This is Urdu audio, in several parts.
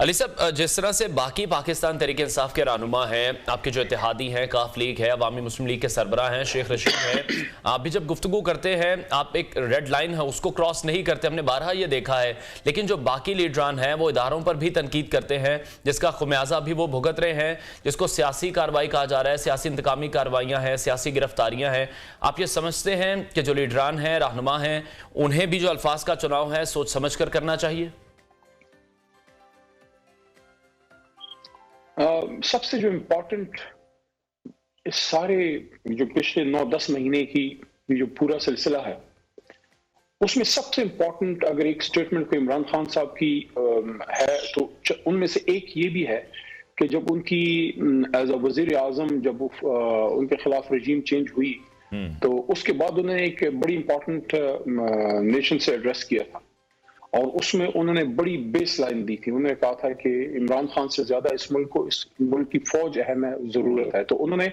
علی صاحب، جس طرح سے باقی پاکستان تحریک انصاف کے رہنما ہیں، آپ کے جو اتحادی ہیں، کاف لیگ ہے، عوامی مسلم لیگ کے سربراہ ہیں شیخ رشید ہیں، آپ بھی جب گفتگو کرتے ہیں آپ ایک ریڈ لائن ہے اس کو کراس نہیں کرتے، ہم نے بارہا یہ دیکھا ہے، لیکن جو باقی لیڈران ہیں وہ اداروں پر بھی تنقید کرتے ہیں جس کا خمیازہ بھی وہ بھگت رہے ہیں، جس کو سیاسی کارروائی کہا جا رہا ہے، سیاسی انتقامی کارروائیاں ہیں، سیاسی گرفتاریاں ہیں۔ آپ یہ سمجھتے ہیں کہ جو لیڈران ہیں، رہنما ہیں، انہیں بھی جو الفاظ کا چناؤ ہے سوچ سمجھ کر کرنا چاہیے؟ سب سے جو امپورٹنٹ اس سارے جو پچھلے 9-10 مہینے کی جو پورا سلسلہ ہے اس میں سب سے امپورٹنٹ اگر ایک سٹیٹمنٹ کو عمران خان صاحب کی ہے تو ان میں سے ایک یہ بھی ہے کہ جب ان کی ایز اے وزیر اعظم جب ان کے خلاف رجیم چینج ہوئی تو اس کے بعد انہوں نے ایک بڑی امپورٹنٹ نیشن سے ایڈریس کیا تھا اور اس میں انہوں نے بڑی بیس لائن دی تھی۔ انہوں نے کہا تھا کہ عمران خان سے زیادہ اس ملک کی فوج اہم ہے، ضرورت ہے۔ تو انہوں نے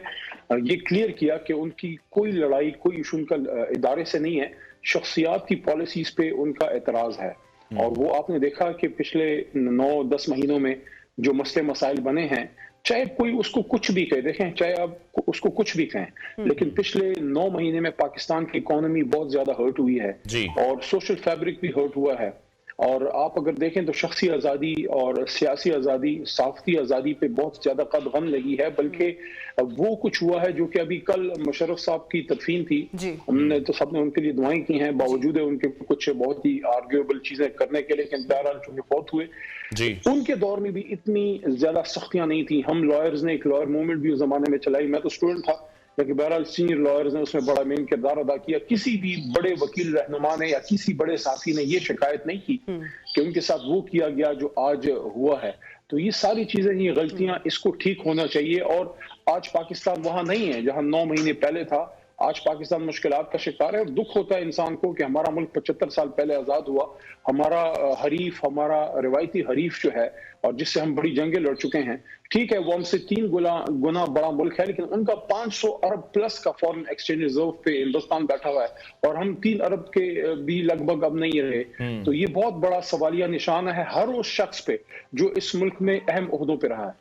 یہ کلیئر کیا کہ ان کی کوئی لڑائی، کوئی ایشو ان کا ادارے سے نہیں ہے، شخصیات کی پالیسیز پہ ان کا اعتراض ہے۔ اور وہ آپ نے دیکھا کہ پچھلے 9-10 مہینوں میں جو مسئلے مسائل بنے ہیں، چاہے کوئی اس کو کچھ بھی کہے، دیکھیں چاہے آپ اس کو کچھ بھی کہیں، لیکن پچھلے 9 مہینے میں پاکستان کی اکانومی بہت زیادہ ہرٹ ہوئی ہے اور سوشل فیبرک بھی ہرٹ ہوا ہے۔ اور آپ اگر دیکھیں تو شخصی آزادی اور سیاسی آزادی، صحافتی آزادی پہ بہت زیادہ قدغن لگی ہے، بلکہ وہ کچھ ہوا ہے جو کہ ابھی کل مشرف صاحب کی تدفین تھی، ہم نے تو سب نے ان کے لیے دعائیں کی ہیں، باوجود ان کے کچھ بہت ہی آرگیوبل چیزیں کرنے کے، لیکن بہرحال چونکہ فوت ہوئے، ان کے دور میں بھی اتنی زیادہ سختیاں نہیں تھیں۔ ہم لائرز نے ایک لائر موومنٹ بھی اس زمانے میں چلائی، میں تو اسٹوڈنٹ تھا لیکن بہرحال سینئر لائرز نے اس میں بڑا مین کردار ادا کیا۔ کسی بھی بڑے وکیل رہنما نے یا کسی بڑے صحافی نے یہ شکایت نہیں کی کہ ان کے ساتھ وہ کیا گیا جو آج ہوا ہے۔ تو یہ ساری چیزیں، یہ غلطیاں، اس کو ٹھیک ہونا چاہیے۔ اور آج پاکستان وہاں نہیں ہے جہاں 9 مہینے پہلے تھا۔ آج پاکستان مشکلات کا شکار ہے اور دکھ ہوتا ہے انسان کو کہ ہمارا ملک 75 سال پہلے آزاد ہوا، ہمارا حریف، ہمارا روایتی حریف جو ہے اور جس سے ہم بڑی جنگیں لڑ چکے ہیں، ٹھیک ہے وہ ہم سے 3 گنا بڑا ملک ہے، لیکن ان کا 500 ارب پلس کا فورن ایکسچینج ریزرو پہ ہندوستان بیٹھا ہوا ہے اور ہم 3 ارب کے بھی لگ بھگ اب نہیں رہے۔ تو یہ بہت بڑا سوالیہ نشان ہے ہر اس شخص پہ جو اس ملک میں اہم عہدوں پہ رہا ہے۔